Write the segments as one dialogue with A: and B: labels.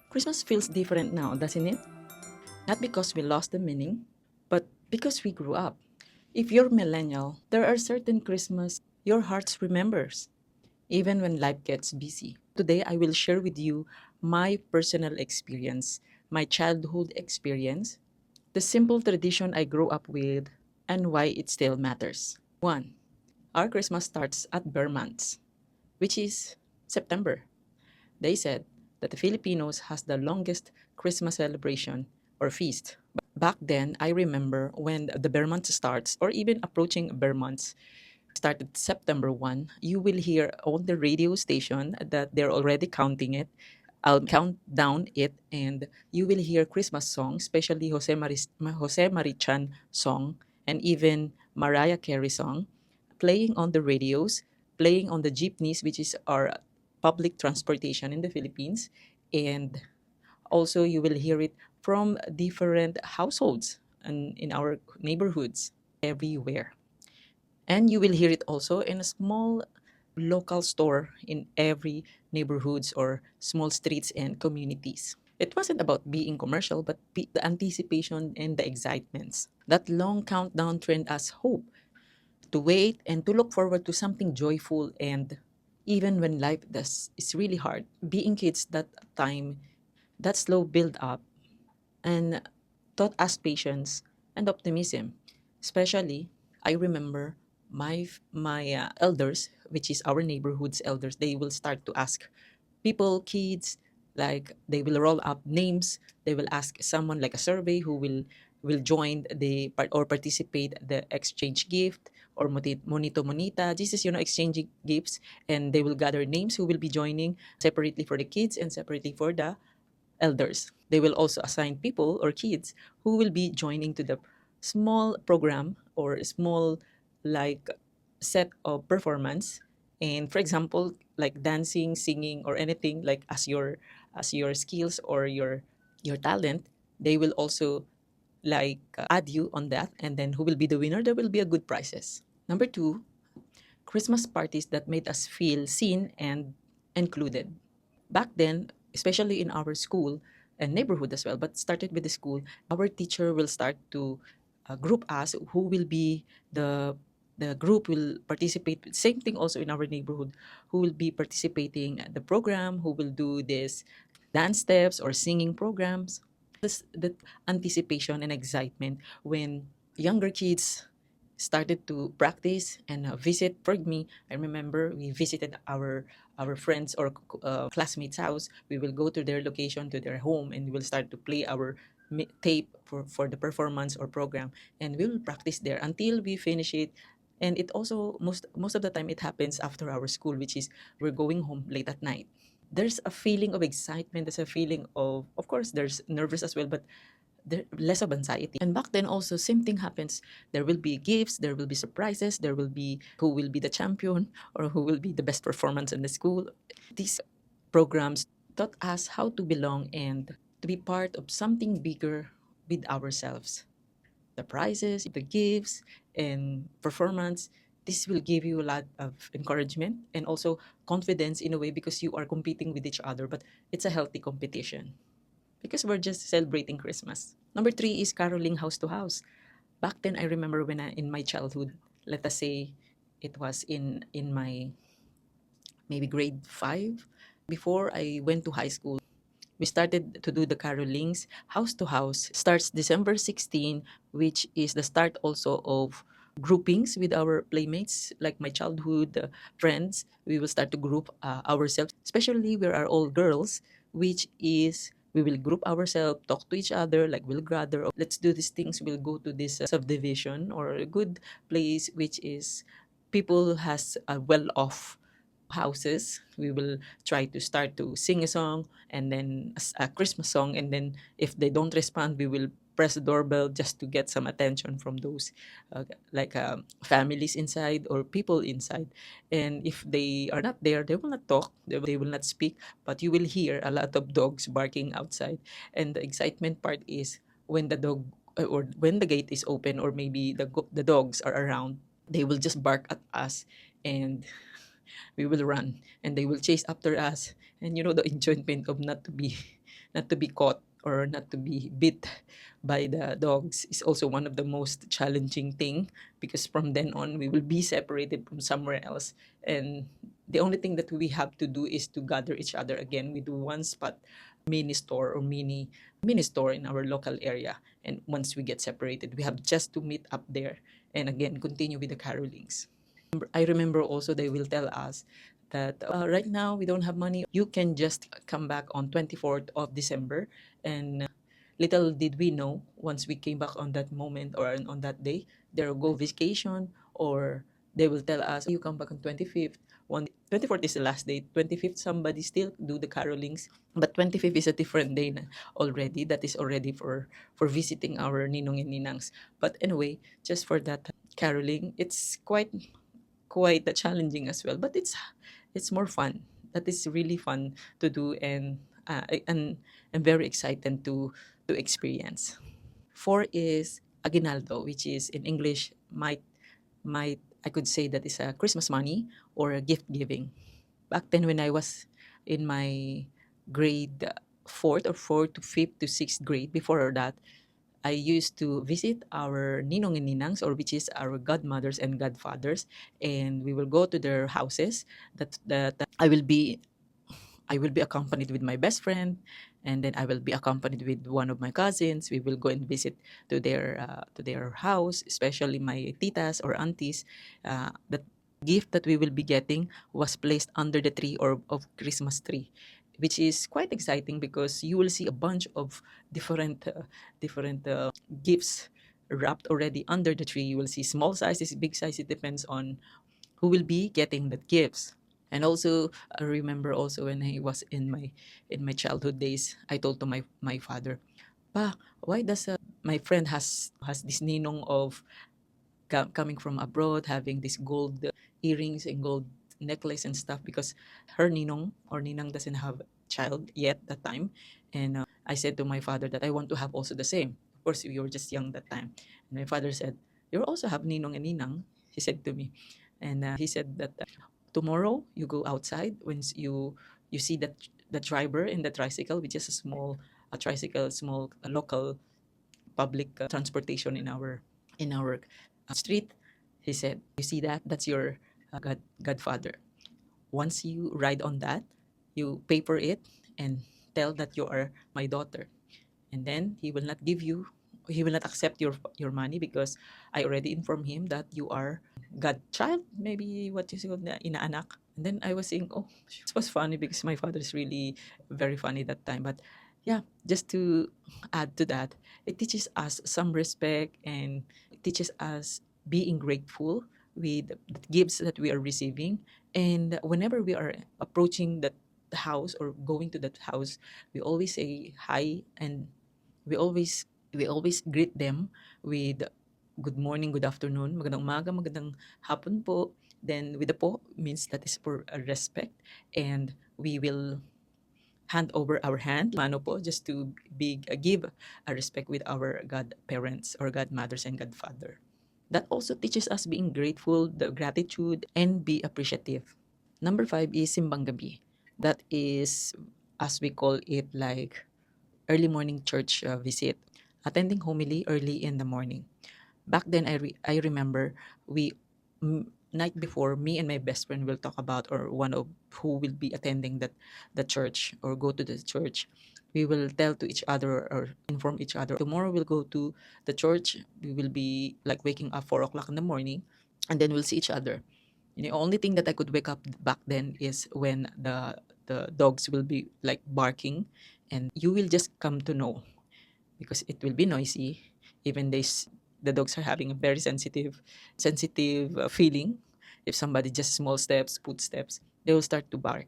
A: Christmas feels different now, doesn't it? Not because we lost the meaning, but because we grew up. If you're millennial, there are certain Christmas your heart remembers, even when life gets busy. Today, I will share with you my personal experience, my childhood experience, the simple tradition I grew up with, and why it still matters. 1. Our Christmas starts at bare months, which is September. They said that the Filipinos has the longest Christmas celebration or feast. Back then, I remember when the bare month starts or even approaching bare months started September 1, you will hear on the radio station that they're already counting it. I'll count down it and you will hear Christmas songs, especially Jose Marichan song and even Mariah Carey song playing on the radios, playing on the jeepneys, which is our public transportation in the Philippines. And also, you will hear it from different households and in our neighborhoods everywhere. And you will hear it also in a small local store in every neighborhoods or small streets and communities. It wasn't about being commercial, but the anticipation and the excitements. That long countdown trained us hope to wait and to look forward to something joyful. And even when life is really hard, being kids that time, that slow build up and taught us patience and optimism. Especially, I remember my elders, which is our neighborhood's elders, they will start to ask people, kids, like they will roll up names. They will ask someone like a survey who will join the part or participate the exchange gift or monito monita. This is exchanging gifts, and they will gather names who will be joining separately for the kids and separately for the elders. They will also assign people or kids who will be joining to the small program or small like set of performance. And for example, like dancing, singing, or anything like as your skills or your talent, they will also like add you on that. And then who will be the winner? There will be a good prizes. Number two, Christmas parties that made us feel seen and included. Back then, especially in our school and neighborhood as well, but started with the school, our teacher will start to group us who will be the group will participate. Same thing also in our neighborhood, who will be participating at the program, who will do this dance steps or singing programs. This that anticipation and excitement when younger kids started to practice and visit. For me, I remember we visited our friends or classmates' house. We will go to their location, to their home, and we will start to play our tape for the performance or program, and we will practice there until we finish it. And it also most of the time it happens after our school, which is we're going home late at night. There's a feeling of excitement. There's a feeling of course, there's nervous as well, but there less of anxiety. And back then also same thing happens. There will be gifts, there will be surprises, there will be who will be the champion or who will be the best performance in the school. These programs taught us how to belong and to be part of something bigger with ourselves. The prizes, the gifts, and performance, this will give you a lot of encouragement and also confidence in a way because you are competing with each other, but it's a healthy competition because we're just celebrating Christmas. Number three is caroling house to house. Back then, I remember when in my childhood, let us say it was in my maybe grade 5, before I went to high school, we started to do the carolings house to house. Starts December 16, which is the start also of groupings with our playmates, like my childhood friends. We will start to group ourselves, especially we are all girls, which is we will group ourselves, talk to each other, like we'll gather, "Oh, let's do these things, we'll go to this subdivision or a good place, which is people has well-off houses. We will try to start to sing a song and then a Christmas song, and then if they don't respond, we will press the doorbell just to get some attention from those families inside or people inside. And if they are not there, they will not talk, they will not speak, but you will hear a lot of dogs barking outside. And the excitement part is when the dog or when the gate is open, or maybe the dogs are around, they will just bark at us. And we will run and they will chase after us. And the enjoyment of not to be not to be caught or not to be bit by the dogs is also one of the most challenging thing, because from then on we will be separated from somewhere else, and the only thing that we have to do is to gather each other again with one spot, mini store or mini store in our local area. And once we get separated, we have just to meet up there and again continue with the carolings. I remember also they will tell us that right now we don't have money. You can just come back on 24th of December. And little did we know, once we came back on that moment or on that day, they'll go vacation, or they will tell us, you come back on 25th. 24th is the last day. 25th, somebody still do the carolings. But 25th is a different day na already. That is already for visiting our ninong and ninangs. But anyway, just for that caroling, it's quite challenging as well, but it's more fun. That is really fun to do, and I'm very excited to experience. Four is aguinaldo, which is in English might I could say that is a Christmas money or a gift giving. Back then when I was in my grade fourth to fifth to sixth grade, before that I used to visit our ninong and ninangs, or which is our godmothers and godfathers, and we will go to their houses. That I will be accompanied with my best friend, and then I will be accompanied with one of my cousins. We will go and visit to their house, especially my titas or aunties. The gift that we will be getting was placed under the tree or of Christmas tree, which is quite exciting because you will see a bunch of different gifts wrapped already under the tree. You will see small sizes, big size. It depends on who will be getting the gifts. And also, I remember also when I was in my childhood days, I told to my father, "Pa, why does my friend has this ninong of coming from abroad, having this gold earrings and gold necklace and stuff, because her ninong or ninang doesn't have child yet that time." And I said to my father that I want to have also the same. Of course, we were just young that time. And my father said, "You also have ninong and ninang," he said to me. And he said that tomorrow you go outside, when you see that the driver in the tricycle, which is a tricycle, small local public transportation in our street. He said, "You see that? That's your godfather. Once you ride on that, you pay for it and tell that you are my daughter. And then he will not accept your money, because I already informed him that you are godchild, maybe what you say, inaanak." And then I was saying, oh, it was funny because my father is really very funny that time. But yeah, just to add to that, it teaches us some respect, and it teaches us being grateful with the gifts that we are receiving. And whenever we are approaching that house or going to that house, we always say hi, and we always greet them with good morning, good afternoon, magandang umaga, magandang hapon po. Then with the po means that is for respect, and we will hand over our hand, mano po, just to give a respect with our godparents or godmothers and godfather. That also teaches us being grateful, the gratitude, and be appreciative. Number five is Simbang Gabi. That is, as we call it, like early morning church visit, attending homily early in the morning. Back then, I remember night before, me and my best friend will talk about, or one of who will be attending the church or go to the church. We will tell to each other or inform each other, tomorrow we'll go to the church. We will be like waking up 4 o'clock in the morning, and then we'll see each other. The only thing that I could wake up back then is when the dogs will be like barking, and you will just come to know, because it will be noisy. Even the dogs are having a very sensitive feeling. If somebody just small steps, footsteps, they will start to bark.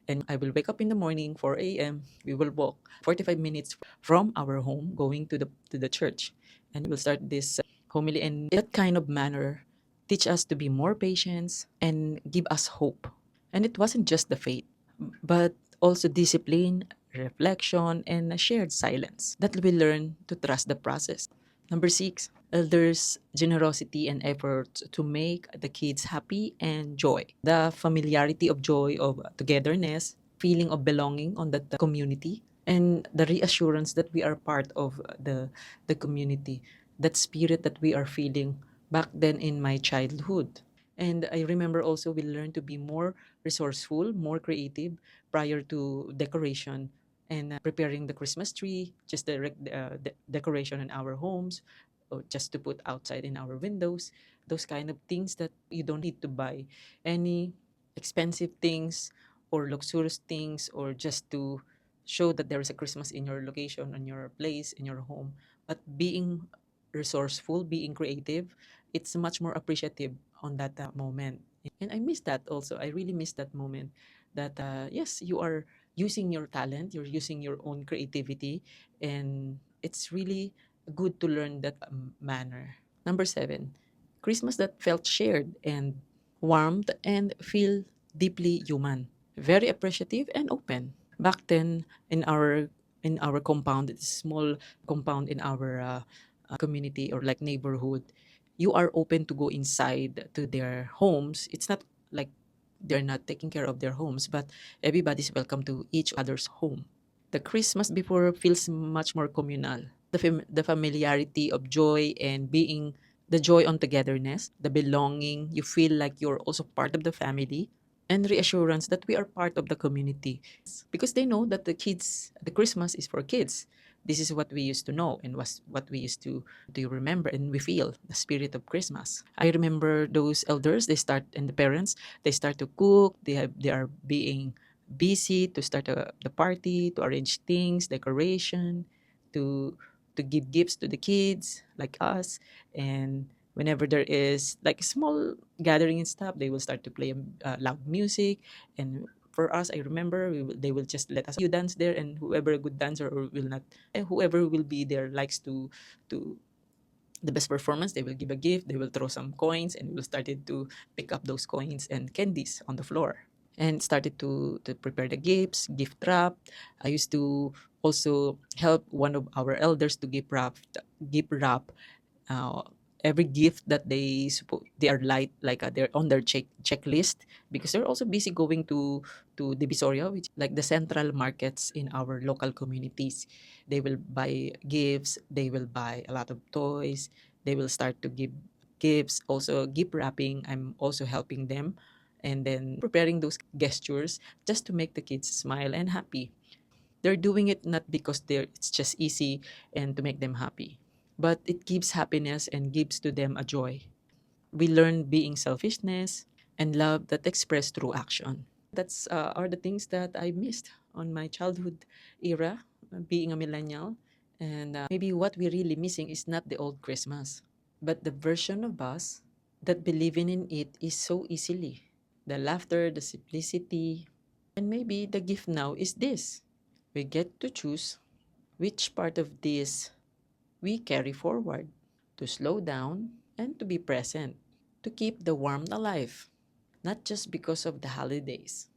A: And I will wake up in the morning, 4 a.m. We will walk 45 minutes from our home going to the church, and we will start this homily. And that kind of manner teach us to be more patient and give us hope. And it wasn't just the faith, but also discipline, reflection, and a shared silence that we learn to trust the process. Number six, elders' generosity and effort to make the kids happy and joy. The familiarity of joy, of togetherness, feeling of belonging on that community, and the reassurance that we are part of the community. That spirit that we are feeling back then in my childhood. And I remember also we learned to be more resourceful, more creative prior to decoration and preparing the Christmas tree, just the decoration in our homes, or just to put outside in our windows, those kind of things that you don't need to buy any expensive things or luxurious things or just to show that there is a Christmas in your location, in your place, in your home. But being resourceful, being creative, it's much more appreciative on that moment. And I miss that also. I really miss that moment that, yes, you are using your talent, you're using your own creativity, and it's really good to learn that manner. Number seven, Christmas that felt shared and warmed and feel deeply human, very appreciative and open. Back then, in our compound, it's a small compound in our community or like neighborhood, you are open to go inside to their homes. It's not like they're not taking care of their homes, but everybody's welcome to each other's home. The Christmas before feels much more communal. The familiarity of joy and being the joy on togetherness, the belonging, you feel like you're also part of the family, and reassurance that we are part of the community because they know that the Christmas is for kids. This is what we used to know and was what we used to remember, and we feel the spirit of Christmas. I remember those elders, they start, and the parents, they start to cook, they are being busy to start the party, to arrange things, decoration, to to give gifts to the kids like us. And whenever there is like a small gathering and stuff, they will start to play loud music. And for us, I remember they will just let us you dance there, and whoever a good dancer or will not, and whoever will be there likes to the best performance, they will give a gift, they will throw some coins, and we will started to pick up those coins and candies on the floor and started to prepare the gifts, gift wrap. I used to also help one of our elders to gift wrap uh, every gift that they are like they're on their checklist, because they're also busy going to Divisoria, which like the central markets in our local communities. They will buy gifts, they will buy a lot of toys, they will start to give gifts, also gift wrapping. I'm also helping them, and then preparing those gestures just to make the kids smile and happy. They're doing it not because it's just easy and to make them happy, but it gives happiness and gives to them a joy. We learn being selfishness and love that expressed through action. That's are the things that I missed on my childhood era, being a millennial. And maybe what we're really missing is not the old Christmas, but the version of us that believing in it is so easily. The laughter, the simplicity, and maybe the gift now is this. We get to choose which part of this we carry forward, to slow down and to be present, to keep the warmth alive, not just because of the holidays,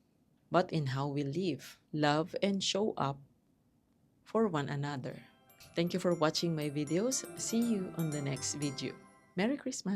A: but in how we live, love, and show up for one another. Thank you for watching my videos. See you on the next video. Merry Christmas!